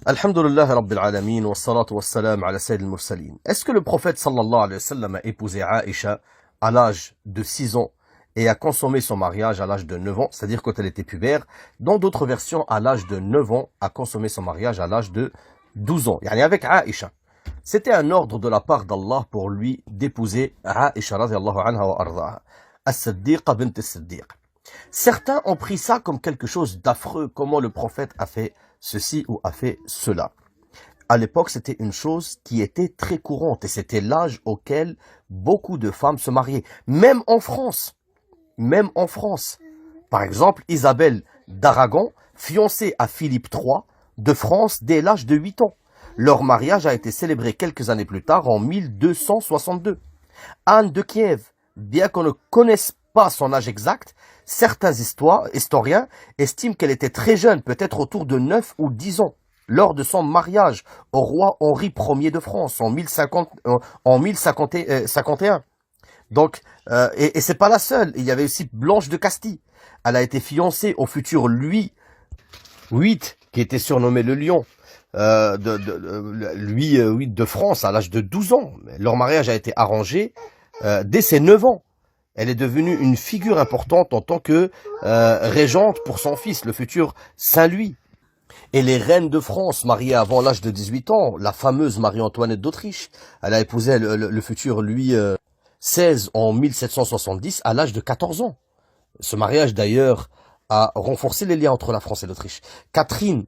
Alhamdulillah Rabbil Alamin wa salatu wa salam ala Sayyid al-Mursalin. Est-ce que le prophète sallallahu alayhi wa sallam a épousé Aïcha à l'âge de 6 ans et a consommé son mariage à l'âge de 9 ans, c'est-à-dire quand elle était pubère? Dans d'autres versions, à l'âge de 9 ans, a consommé son mariage à l'âge de 12 ans. Yani avec Aïcha. C'était un ordre de la part d'Allah pour lui d'épouser Aïcha radiyallahu anha wa ardaha. As-Siddiqa bint as-Siddiq. Certains ont pris ça comme quelque chose d'affreux, comment le prophète a fait ceci ou a fait cela. À l'époque, c'était une chose qui était très courante et c'était l'âge auquel beaucoup de femmes se mariaient. Même en France. Même en France. Par exemple, Isabelle d'Aragon, fiancée à Philippe III de France dès l'âge de 8 ans. Leur mariage a été célébré quelques années plus tard, en 1262. Anne de Kiev, bien qu'on ne connaisse pas son âge exact, certains historiens estiment qu'elle était très jeune, peut-être autour de 9 ou 10 ans, lors de son mariage au roi Henri Ier de France en 1051. Donc, et c'est pas la seule. Il y avait aussi Blanche de Castille. Elle a été fiancée au futur Louis VIII, qui était surnommé le Lion, Louis VIII de France à l'âge de 12 ans. Leur mariage a été arrangé dès ses 9 ans. Elle est devenue une figure importante en tant que régente pour son fils, le futur Saint-Louis. Et les reines de France mariées avant l'âge de 18 ans, la fameuse Marie-Antoinette d'Autriche, elle a épousé le futur Louis XVI en 1770 à l'âge de 14 ans. Ce mariage d'ailleurs a renforcé les liens entre la France et l'Autriche. Catherine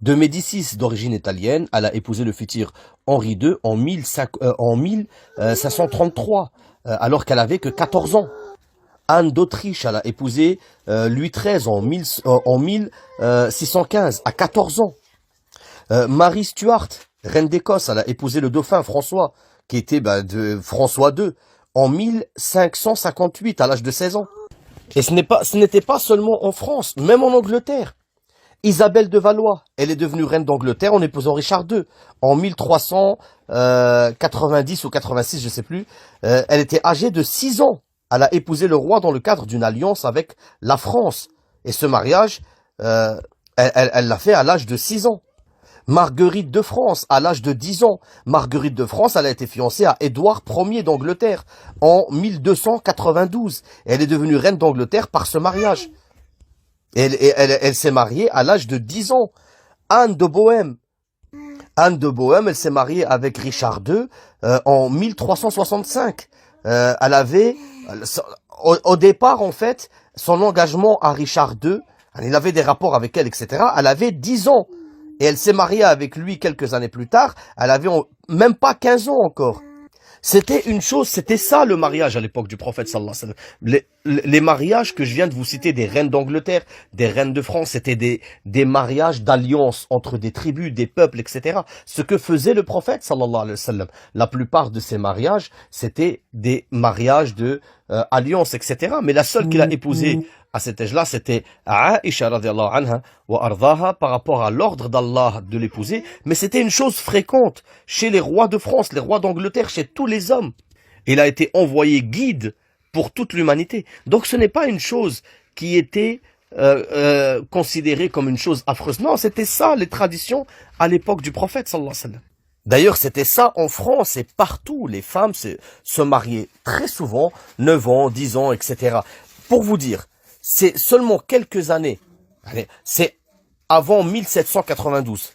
de Médicis, d'origine italienne, elle a épousé le futur Henri II en 1533, alors qu'elle avait que 14 ans. Anne d'Autriche, elle a épousé Louis XIII en 1615, à 14 ans. Marie Stuart, reine d'Écosse, elle a épousé le dauphin François, qui était de François II, en 1558, à l'âge de 16 ans. Et ce n'était pas seulement en France, même en Angleterre. Isabelle de Valois, elle est devenue reine d'Angleterre en épousant Richard II en 1390 ou 86, je sais plus. Elle était âgée de 6 ans. Elle a épousé le roi dans le cadre d'une alliance avec la France. Et ce mariage, elle l'a fait à l'âge de 6 ans. Marguerite de France, à l'âge de 10 ans. Marguerite de France, elle a été fiancée à Édouard Ier d'Angleterre en 1292. Elle est devenue reine d'Angleterre par ce mariage. Elle s'est mariée à l'âge de 10 ans. Anne de Bohême. Anne de Bohême, elle s'est mariée avec Richard II en 1365. Elle avait, au départ en fait, son engagement à Richard II, il avait des rapports avec elle, etc. Elle avait 10 ans. Et elle s'est mariée avec lui quelques années plus tard. Elle avait même pas 15 ans encore. C'était une chose, c'était ça le mariage à l'époque du prophète sallallahu alayhi wa sallam. Les mariages que je viens de vous citer, des reines d'Angleterre, des reines de France, c'était des mariages d'alliance entre des tribus, des peuples, etc. Ce que faisait le prophète sallallahu alayhi wa sallam. La plupart de ces mariages, c'était des mariages de alliance, etc. Mais la seule qu'il a épousée à cet âge-là, c'était Aïcha radiyallahu anha wa ardaha, par rapport à l'ordre d'Allah de l'épouser. Mais c'était une chose fréquente chez les rois de France, les rois d'Angleterre, chez tous les hommes. Il a été envoyé guide pour toute l'humanité. Donc ce n'est pas une chose qui était considérée comme une chose affreuse. Non, c'était ça les traditions à l'époque du prophète sallallahu alayhi wa sallam. D'ailleurs, c'était ça en France et partout. Les femmes se mariaient très souvent, 9 ans, 10 ans, etc. Pour vous dire, c'est seulement quelques années, c'est avant 1792.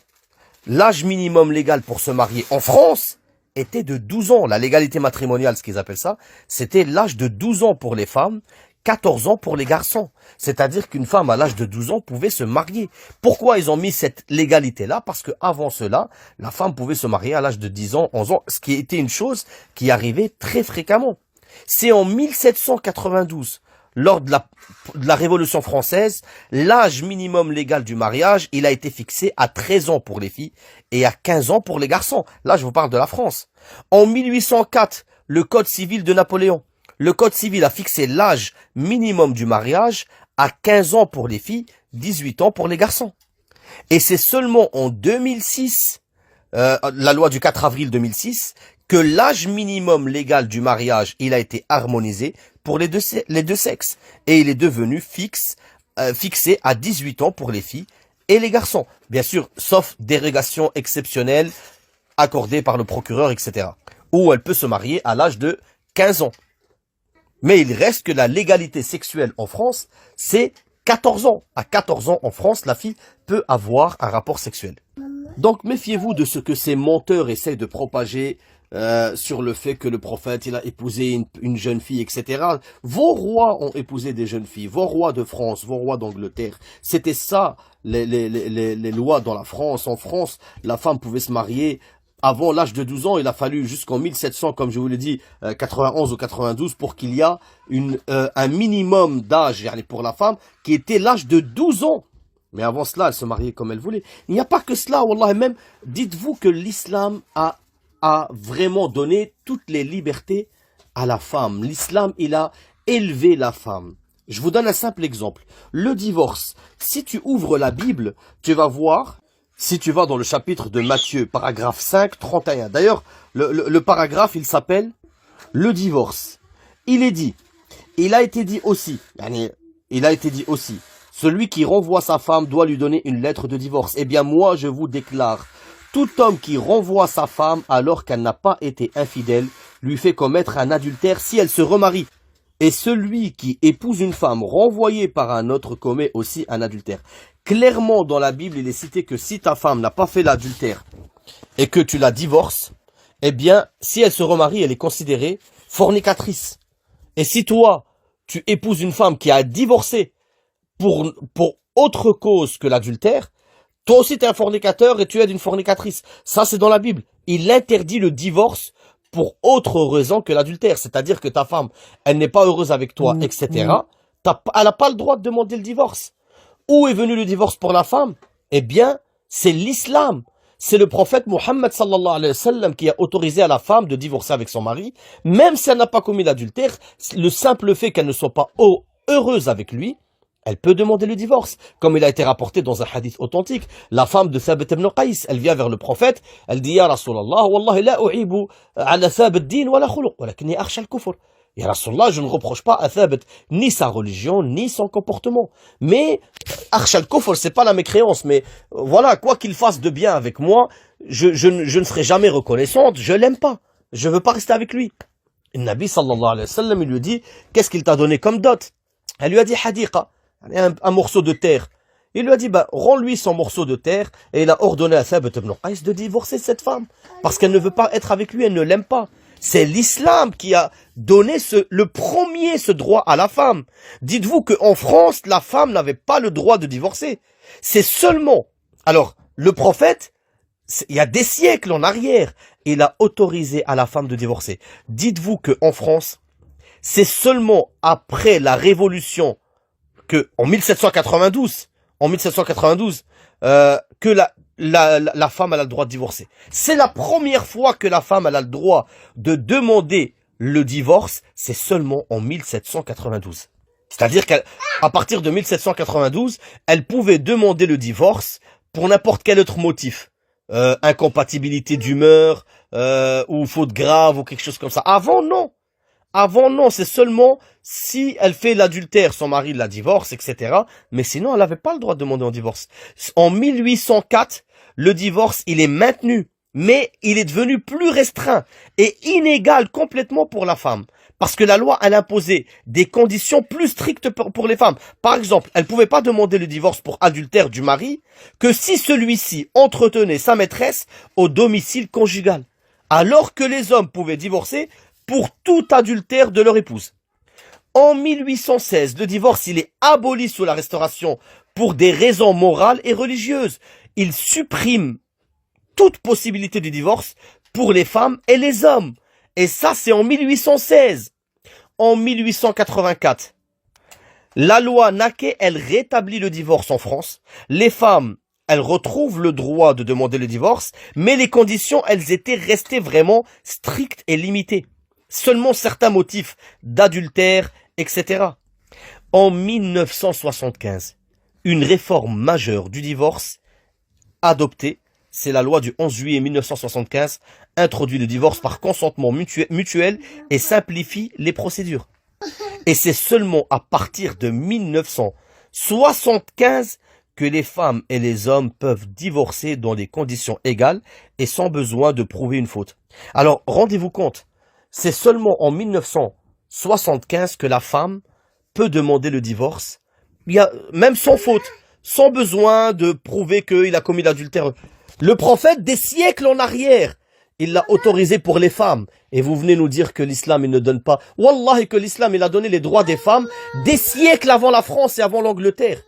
L'âge minimum légal pour se marier en France était de 12 ans. La légalité matrimoniale, ce qu'ils appellent ça, c'était l'âge de 12 ans pour les femmes, 14 ans pour les garçons. C'est-à-dire qu'une femme à l'âge de 12 ans pouvait se marier. Pourquoi ils ont mis cette légalité-là? Parce que avant cela, la femme pouvait se marier à l'âge de 10 ans, 11 ans, ce qui était une chose qui arrivait très fréquemment. C'est en 1792, lors de la Révolution française, l'âge minimum légal du mariage, il a été fixé à 13 ans pour les filles et à 15 ans pour les garçons. Là, je vous parle de la France. En 1804, le Code civil de Napoléon. Le Code civil a fixé l'âge minimum du mariage à 15 ans pour les filles, 18 ans pour les garçons. Et c'est seulement en 2006, la loi du 4 avril 2006, que l'âge minimum légal du mariage, il a été harmonisé pour les deux sexes. Et il est devenu fixé à 18 ans pour les filles et les garçons. Bien sûr, sauf dérogation exceptionnelle accordée par le procureur, etc. Ou elle peut se marier à l'âge de 15 ans. Mais il reste que la légalité sexuelle en France, c'est 14 ans. À 14 ans en France, la fille peut avoir un rapport sexuel. Donc méfiez-vous de ce que ces menteurs essayent de propager sur le fait que le prophète il a épousé une jeune fille, etc. Vos rois ont épousé des jeunes filles, vos rois de France, vos rois d'Angleterre. C'était ça les lois dans la France. En France, la femme pouvait se marier avant l'âge de 12 ans. Il a fallu jusqu'en 1700, comme je vous l'ai dit, 91 ou 92, pour qu'il y ait un minimum d'âge pour la femme qui était l'âge de 12 ans. Mais avant cela, elle se mariait comme elle voulait. Il n'y a pas que cela, wallah, même, dites-vous que l'islam a vraiment donné toutes les libertés à la femme. L'islam, il a élevé la femme. Je vous donne un simple exemple. Le divorce. Si tu ouvres la Bible, tu vas voir, si tu vas dans le chapitre de Matthieu, paragraphe 5, 31. D'ailleurs, le paragraphe, il s'appelle le divorce. Il a été dit aussi, celui qui renvoie sa femme doit lui donner une lettre de divorce. Eh bien, moi, je vous déclare, tout homme qui renvoie sa femme alors qu'elle n'a pas été infidèle, lui fait commettre un adultère si elle se remarie. Et celui qui épouse une femme renvoyée par un autre commet aussi un adultère. Clairement, dans la Bible, il est cité que si ta femme n'a pas fait l'adultère et que tu la divorces, eh bien, si elle se remarie, elle est considérée fornicatrice. Et si toi, tu épouses une femme qui a divorcé pour autre cause que l'adultère, toi aussi tu es un fornicateur et tu es une fornicatrice. Ça, c'est dans la Bible. Il interdit le divorce pour autre raison que l'adultère. C'est-à-dire que ta femme, elle n'est pas heureuse avec toi, etc. Elle n'a pas le droit de demander le divorce. Où est venu le divorce pour la femme? Eh bien, c'est l'islam. C'est le prophète Mohammed sallallahu alayhi wa sallam qui a autorisé à la femme de divorcer avec son mari, même si elle n'a pas commis l'adultère. Le simple fait qu'elle ne soit pas heureuse avec lui, elle peut demander le divorce. Comme il a été rapporté dans un hadith authentique, la femme de Thabit ibn Qais, elle vient vers le prophète, elle dit « Ya Rasulallah, wallahi la u'ibu ala Thabit din wa la khuluq, walakini akhsha al-kufr » Ya Rasulallah, je ne reproche pas à Thabit ni sa religion, ni son comportement. Mais, akhsha al-kufr, c'est pas la mécréance, mais voilà, quoi qu'il fasse de bien avec moi, je ne serai jamais reconnaissante, je l'aime pas. Je veux pas rester avec lui. Le Nabi sallallahu alayhi wa sallam, il lui dit « Qu'est-ce qu'il t'a donné comme dot ?» Elle lui a dit « Hadiqa ». Un morceau de terre. Il lui a dit, rends-lui son morceau de terre, et il a ordonné à Thabit ibn Qais de divorcer cette femme, parce qu'elle ne veut pas être avec lui, elle ne l'aime pas. C'est l'islam qui a donné le premier ce droit à la femme. Dites-vous qu'en France, la femme n'avait pas le droit de divorcer. C'est seulement, alors, le prophète, il y a des siècles en arrière, il a autorisé à la femme de divorcer. Dites-vous qu'en France, c'est seulement après la révolution en 1792, que la femme elle a le droit de divorcer. C'est la première fois que la femme elle a le droit de demander le divorce, c'est seulement en 1792. C'est-à-dire qu'à partir de 1792, elle pouvait demander le divorce pour n'importe quel autre motif. Incompatibilité d'humeur, ou faute grave, ou quelque chose comme ça. Avant, non. Avant, non, c'est seulement si elle fait l'adultère, son mari la divorce, etc. Mais sinon, elle n'avait pas le droit de demander un divorce. En 1804, le divorce, il est maintenu, mais il est devenu plus restreint et inégal complètement pour la femme. Parce que la loi, elle imposait des conditions plus strictes pour les femmes. Par exemple, elle ne pouvait pas demander le divorce pour adultère du mari que si celui-ci entretenait sa maîtresse au domicile conjugal. Alors que les hommes pouvaient divorcer pour tout adultère de leur épouse. En 1816, le divorce, il est aboli sous la Restauration pour des raisons morales et religieuses. Il supprime toute possibilité de divorce pour les femmes et les hommes. Et ça, c'est en 1816. En 1884, la loi Naquet, elle rétablit le divorce en France. Les femmes, elles retrouvent le droit de demander le divorce, mais les conditions, elles étaient restées vraiment strictes et limitées. Seulement certains motifs d'adultère, etc. En 1975, une réforme majeure du divorce adoptée, c'est la loi du 11 juillet 1975, introduit le divorce par consentement mutuel et simplifie les procédures. Et c'est seulement à partir de 1975 que les femmes et les hommes peuvent divorcer dans des conditions égales et sans besoin de prouver une faute. Alors, rendez-vous compte, c'est seulement en 1975 que la femme peut demander le divorce, même sans faute, sans besoin de prouver qu'il a commis l'adultère. Le prophète, des siècles en arrière, il l'a autorisé pour les femmes. Et vous venez nous dire que l'islam, il ne donne pas. Wallah, que l'islam, il a donné les droits des femmes des siècles avant la France et avant l'Angleterre.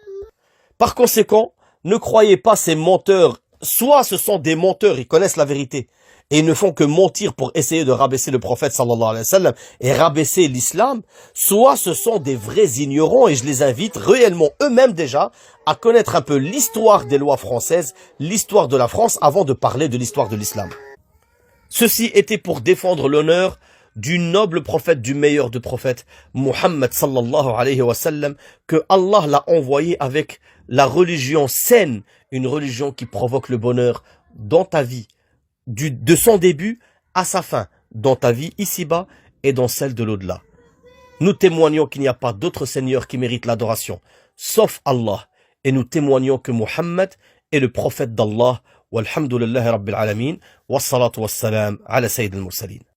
Par conséquent, ne croyez pas ces menteurs. Soit ce sont des menteurs, ils connaissent la vérité. Et ils ne font que mentir pour essayer de rabaisser le prophète sallallahu alayhi wa sallam et rabaisser l'islam. Soit ce sont des vrais ignorants et je les invite réellement eux-mêmes déjà à connaître un peu l'histoire des lois françaises, l'histoire de la France avant de parler de l'histoire de l'islam. Ceci était pour défendre l'honneur du noble prophète, du meilleur de prophètes, Muhammad sallallahu alayhi wa sallam, que Allah l'a envoyé avec la religion saine, une religion qui provoque le bonheur dans ta vie, de son début à sa fin, dans ta vie ici-bas et dans celle de l'au-delà. Nous témoignons qu'il n'y a pas d'autre Seigneur qui mérite l'adoration, sauf Allah, et nous témoignons que Muhammad est le prophète d'Allah. Walhamdulillahi Rabbil Alamin, wassalatu wassalam ala Sayyid al-Mursalin.